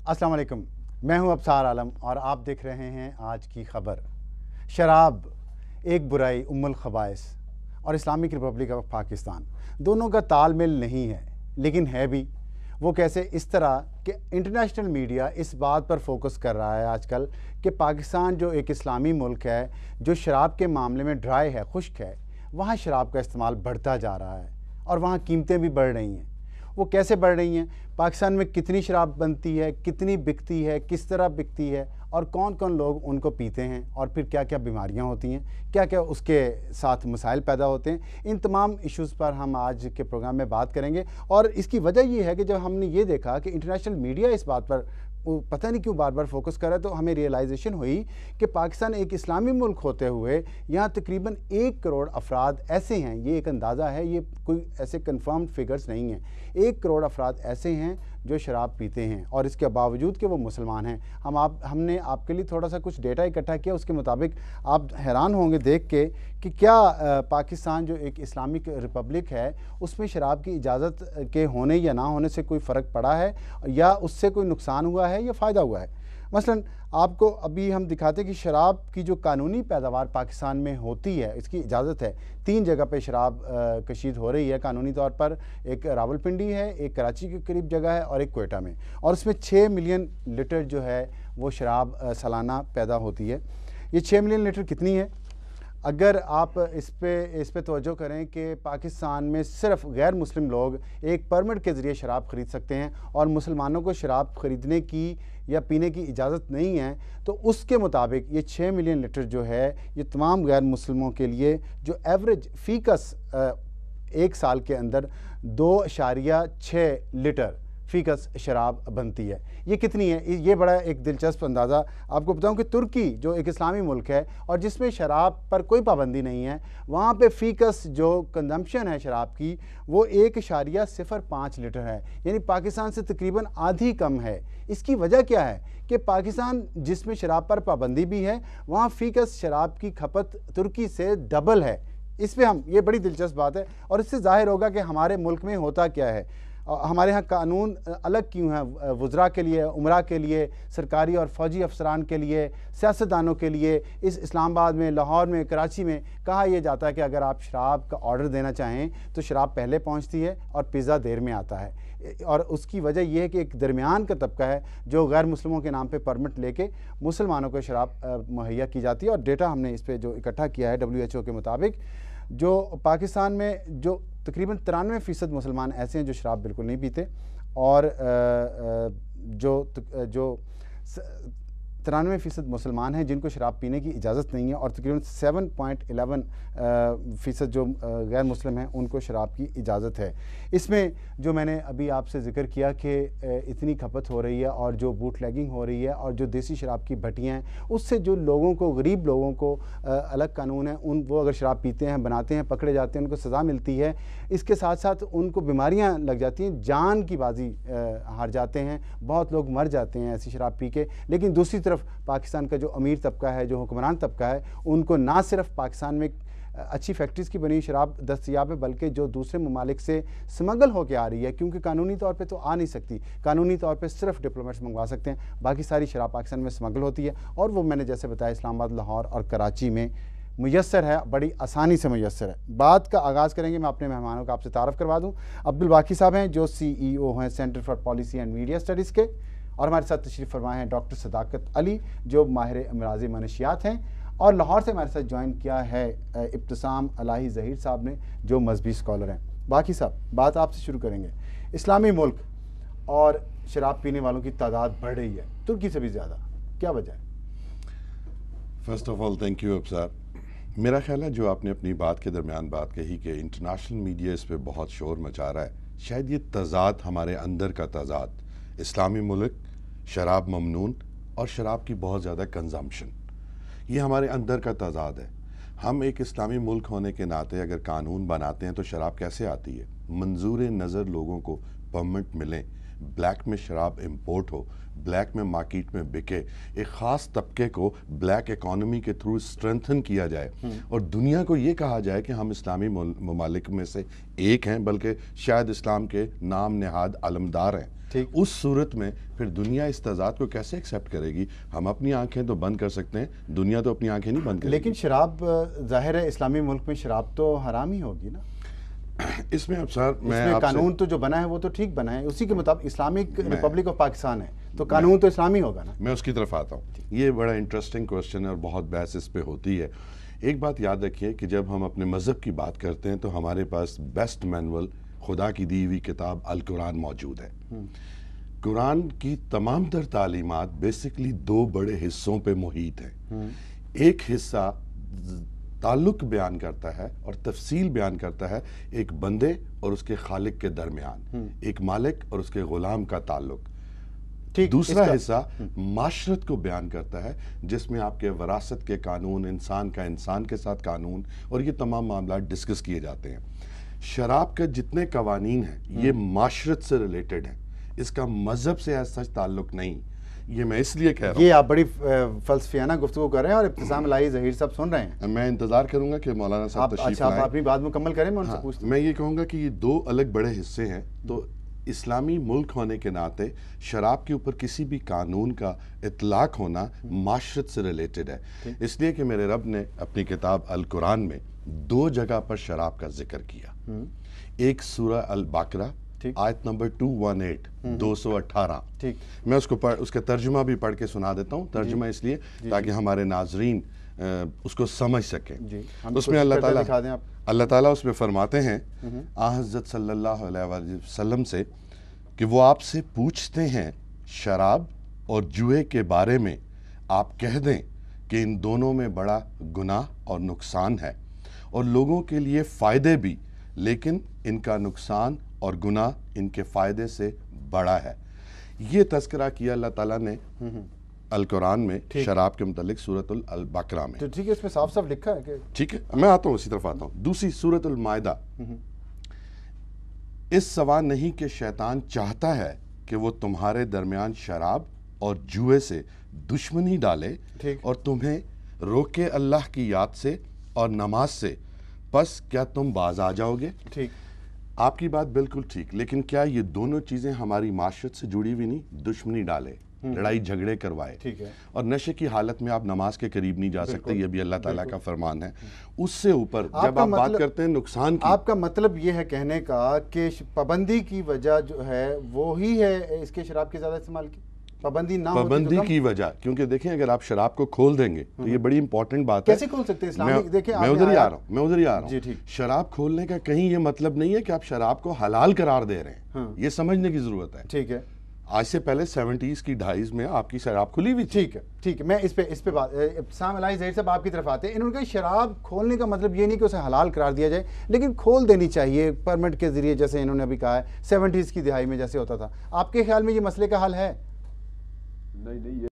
अस्सलाम वालेकुम। मैं हूं अबसार आलम और आप देख रहे हैं आज की खबर। शराब एक बुराई उम्मुल खबाइस और इस्लामिक रिपब्लिक ऑफ पाकिस्तान दोनों का तालमेल नहीं है, लेकिन है भी। वो कैसे? इस तरह कि इंटरनेशनल मीडिया इस बात पर फोकस कर रहा है आजकल कि पाकिस्तान जो एक इस्लामी मुल्क है, जो शराब के मामले में ड्राई है, खुश्क है, वहाँ शराब का इस्तेमाल बढ़ता जा रहा है और वहाँ कीमतें भी बढ़ रही हैं। वो कैसे बढ़ रही हैं? पाकिस्तान में कितनी शराब बनती है, कितनी बिकती है, किस तरह बिकती है और कौन कौन लोग उनको पीते हैं और फिर क्या क्या बीमारियां होती हैं, क्या क्या उसके साथ मसाइल पैदा होते हैं। इन तमाम इश्यूज़ पर हम आज के प्रोग्राम में बात करेंगे। और इसकी वजह ये है कि जब हमने ये देखा कि इंटरनेशनल मीडिया इस बात पर पता नहीं क्यों बार बार फोकस कर रहा है, तो हमें रियलाइजेशन हुई कि पाकिस्तान एक इस्लामी मुल्क होते हुए यहाँ तकरीबन 1 करोड़ अफराद ऐसे हैं, ये एक अंदाज़ा है, ये कोई ऐसे कंफर्म्ड फिगर्स नहीं हैं। 1 करोड़ अफराद ऐसे हैं जो शराब पीते हैं और इसके बावजूद कि वो मुसलमान हैं। हमने आपके लिए थोड़ा सा कुछ डेटा इकट्ठा किया, उसके मुताबिक आप हैरान होंगे देख के कि क्या पाकिस्तान जो एक इस्लामिक रिपब्लिक है उसमें शराब की इजाज़त के होने या ना होने से कोई फ़र्क पड़ा है या उससे कोई नुकसान हुआ है या फ़ायदा हुआ है। मसलन आपको अभी हम दिखाते हैं कि शराब की जो कानूनी पैदावार पाकिस्तान में होती है, इसकी इजाज़त है। 3 जगह पे शराब कशीद हो रही है कानूनी तौर पर। एक रावलपिंडी है, एक कराची के करीब जगह है और एक कोयटा में, और इसमें 6 मिलियन लीटर जो है वो शराब सालाना पैदा होती है। ये 6 मिलियन लीटर कितनी है? अगर आप इस पे तवज्जो करें कि पाकिस्तान में सिर्फ गैर मुस्लिम लोग एक परमिट के ज़रिए शराब ख़रीद सकते हैं और मुसलमानों को शराब ख़रीदने की या पीने की इजाज़त नहीं है, तो उसके मुताबिक ये 6 मिलियन लीटर जो है ये तमाम गैर मुस्लिमों के लिए जो एवरेज फ़ीकस एक साल के अंदर 2.6 लीटर फ़ीकस शराब बनती है। ये कितनी है? ये बड़ा एक दिलचस्प अंदाज़ा आपको बताऊं कि तुर्की जो एक इस्लामी मुल्क है और जिसमें शराब पर कोई पाबंदी नहीं है, वहाँ पे फ़ीकस जो कंजम्पशन है शराब की वो 1.05 लीटर है, यानी पाकिस्तान से तकरीबन आधी कम है। इसकी वजह क्या है कि पाकिस्तान जिसमें शराब पर पाबंदी भी है, वहाँ फ़ीकस शराब की खपत तुर्की से डबल है। इस पर हम ये बड़ी दिलचस्प बात है और इससे ज़ाहिर होगा कि हमारे मुल्क में होता क्या है। हमारे यहाँ कानून अलग क्यों हैं? वज़रा के लिए, उमरा के लिए, सरकारी और फ़ौजी अफसरान के लिए, सियासतदानों के लिए। इस इस्लामाबाद में, लाहौर में, कराची में कहा यह जाता है कि अगर आप शराब का ऑर्डर देना चाहें तो शराब पहले पहुँचती है और पिज़्ज़ा देर में आता है। और उसकी वजह यह है कि एक दरमियान का तबका है जो गैर मुस्लिमों के नाम पे परमिट लेके मुसलमानों को शराब मुहैया की जाती है। और डेटा हमने इस पर जो इकट्ठा किया है WHO के मुताबिक, जो पाकिस्तान में जो तकरीबन 93% मुसलमान ऐसे हैं जो शराब बिल्कुल नहीं पीते और जो 93% मुसलमान हैं जिनको शराब पीने की इजाज़त नहीं है और तकरीबन 7.11% जो गैर मुस्लिम हैं उनको शराब की इजाज़त है। इसमें जो मैंने अभी आपसे ज़िक्र किया कि इतनी खपत हो रही है और जो बूटलैगिंग हो रही है और जो देसी शराब की भट्टियाँ हैं, उससे जो लोगों को, गरीब लोगों को अलग कानून है, वो अगर शराब पीते हैं, बनाते हैं, पकड़े जाते हैं, उनको सज़ा मिलती है। इसके साथ साथ उनको बीमारियाँ लग जाती हैं, जान की बाजी हार जाते हैं, बहुत लोग मर जाते हैं ऐसी शराब पी के। लेकिन दूसरी तरफ पाकिस्तान का जो अमीर तबका है, जो हुक्मरान तबका है, उनको ना सिर्फ पाकिस्तान में अच्छी फैक्ट्रीज़ की बनी शराब दस्तयाब है, बल्कि जो दूसरे ममालिक से स्मगल होकर आ रही है, क्योंकि कानूनी तौर पे तो आ नहीं सकती, कानूनी तौर पे सिर्फ डिप्लोमेट्स मंगवा सकते हैं, बाकी सारी शराब पाकिस्तान में स्मगल होती है। और वो मैंने जैसे बताया इस्लामाबाद, लाहौर और कराची में मुयस्सर है, बड़ी आसानी से मुयस्सर है। बात का आगाज़ करेंगे, मैं अपने मेहमानों का आपसे तारफ़ करवा दूँ। अब्दुल बाकी साहब हैं जो CEO हैं centre for policy and media studies के, और हमारे साथ तशरीफ़ फरमाए हैं डॉक्टर सदाकत अली जो माहिर अमराज़ मनशियात हैं, और लाहौर से हमारे साथ ज्वाइन किया है इब्तिसाम अलाही ज़हीर साहब ने जो मजहबी स्कॉलर हैं। बाकी साहब, बात आपसे शुरू करेंगे। इस्लामी मुल्क और शराब पीने वालों की तादाद बढ़ रही है तुर्की से भी ज़्यादा, क्या वजह है? First of all thank you Absar. मेरा ख्याल है जो आपने अपनी बात के दरमियान बात कही कि इंटरनेशनल मीडिया इस पर बहुत शोर मचा रहा है, शायद ये तज़ाद हमारे अंदर का तज़ाद, इस्लामी मुल्क, शराब ममनून और शराब की बहुत ज़्यादा कंजम्पशन, ये हमारे अंदर का तज़ाद है। हम एक इस्लामी मुल्क होने के नाते अगर कानून बनाते हैं तो शराब कैसे आती है? मंजूर नज़र लोगों को परमिट मिलें, ब्लैक में शराब इंपोर्ट हो, ब्लैक में मार्केट में बिके, एक ख़ास तबके को ब्लैक इकॉनमी के थ्रू स्ट्रेंथन किया जाए और दुनिया को ये कहा जाए कि हम इस्लामी ममालिक में से एक हैं, बल्कि शायद इस्लाम के नाम नहाद अलमदार हैं। उस सूरत में फिर दुनिया इस तजाद को कैसे एक्सेप्ट करेगी? हम अपनी आंखें तो बंद कर सकते हैं, दुनिया तो अपनी आंखें नहीं बंद करेगी। लेकिन शराब ज़ाहिर है इस्लामी मुल्क में शराब तो हराम ही होगी ना। इसमें अब सर इसमें कानून तो जो बना है वो तो ठीक बना है, उसी के मुताबिक इस्लामिक रिपब्लिक ऑफ पाकिस्तान है तो कानून तो इस्लामी होगा ना। मैं उसकी तरफ आता हूँ। ये बड़ा इंटरेस्टिंग क्वेश्चन है और बहुत बहस इस पे होती है। एक बात याद रखिए कि जब हम अपने मज़हब की बात करते हैं तो हमारे पास बेस्ट मैनुअल खुदा की दी हुई किताब अल कुरान मौजूद है। कुरान की तमाम तर तालीमात बेसिकली दो बड़े हिस्सों पे मुहित हैं। एक हिस्सा ताल्लुक बयान करता है और तफसील बयान करता है एक बंदे और उसके खालिक के दरमियान, एक मालिक और उसके गुलाम का ताल्लुक। दूसरा हिस्सा माशरत को बयान करता है जिसमें आपके वरासत के कानून, इंसान का इंसान के साथ कानून और ये तमाम मामला डिस्कस किए जाते हैं। शराब के जितने कवानीन हैं ये माशरत से रिलेटेड हैं, इसका मजहब से ऐसा सच ताल्लुक नहीं। ये मैं इसलिए कह रहा हूँ। ये आप बड़ी फलसफियाना गुफ्तगू कर रहे हैं और इब्तिसाम लाई ज़हीर साहब सुन रहे हैं। मैं इंतजार करूंगा कि मौलाना साहब तशरीफ लाएं। आप अपनी बात मुकम्मल करें, मैं उनसे पूछता हूं। मैं ये कहूँगा कि ये दो अलग बड़े हिस्से हैं। तो इस्लामी मुल्क होने के नाते शराब के ऊपर किसी भी कानून का इतलाक होना माशरत से रिलेटेड है। इसलिए कि मेरे रब ने अपनी किताब अल कुरान में दो जगह पर शराब का जिक्र किया। एक सूरह अल बकरा आयत नंबर 218 218। ठीक, मैं उसका तर्जुमा भी पढ़ के सुना देता हूँ। तर्जुमा इसलिए ताकि हमारे नाजरीन उसको समझ सकें। उसमें अल्लाह ताला उसमें फरमाते हैं हज़रत सल्लल्लाहु अलैहि वसल्लम से कि वो आपसे पूछते हैं शराब और जुए के बारे में, आप कह दें कि इन दोनों में बड़ा गुनाह और नुकसान है और लोगों के लिए फ़ायदे भी, लेकिन इनका नुकसान और गुनाह इनके फ़ायदे से बड़ा है। ये तज़किरा किया अल्लाह ताला ने अल कुरान में शराब के मुतालिक सूरतुल अल बकरा में। तो ठीक है, इसमें साफ साफ लिखा है कि ठीक है, मैं आता हूँ, इसी तरफ आता हूँ। दूसरी सूरतुल माइदा, इस सवाल नहीं कि शैतान चाहता है कि वो तुम्हारे दरमियान शराब और जुए से दुश्मनी डाले और तुम्हें रोके अल्लाह की याद से और नमाज से, बस क्या तुम बाज आ जाओगे? ठीक, आपकी बात बिल्कुल ठीक, लेकिन क्या ये दोनों चीज़ें हमारी माशरत से जुड़ी हुई नहीं? दुश्मनी डाले, लड़ाई झगड़े करवाए, ठीक है, और नशे की हालत में आप नमाज के करीब नहीं जा सकते, ये भी अल्लाह ताला का फरमान है। उससे ऊपर जब आप बात करते हैं नुकसान की, आपका मतलब ये है कहने का कि पाबंदी की वजह जो है वो ही है इसके शराब के ज़्यादा इस्तेमाल की? पाबंदी ना पाबंदी की वजह, क्योंकि देखें अगर आप शराब को खोल देंगे तो ये बड़ी इंपॉर्टेंट बात है। कैसे खोल सकते हैं इस्लामिक? देखिए मैं उधर ही आ रहा हूँ। शराब खोलने का कहीं ये मतलब नहीं है कि आप शराब को हलाल करार दे रहे हैं, ये समझने की जरूरत है। ठीक है, आज से पहले 70s की 2.5 में आपकी शराब खुली हुई थी। ठीक है, मैं इस पे बात इब्तिसाम लाई ज़हीर साहब आपकी तरफ आते हैं। इन्होंने कहा शराब खोलने का मतलब ये नहीं कि उसे हलाल करार दिया जाए, लेकिन खोल देनी चाहिए परमिट के जरिए, जैसे इन्होंने अभी कहा है 70s की दिहाई में जैसे होता था। आपके ख्याल में ये मसले का हल है? नहीं,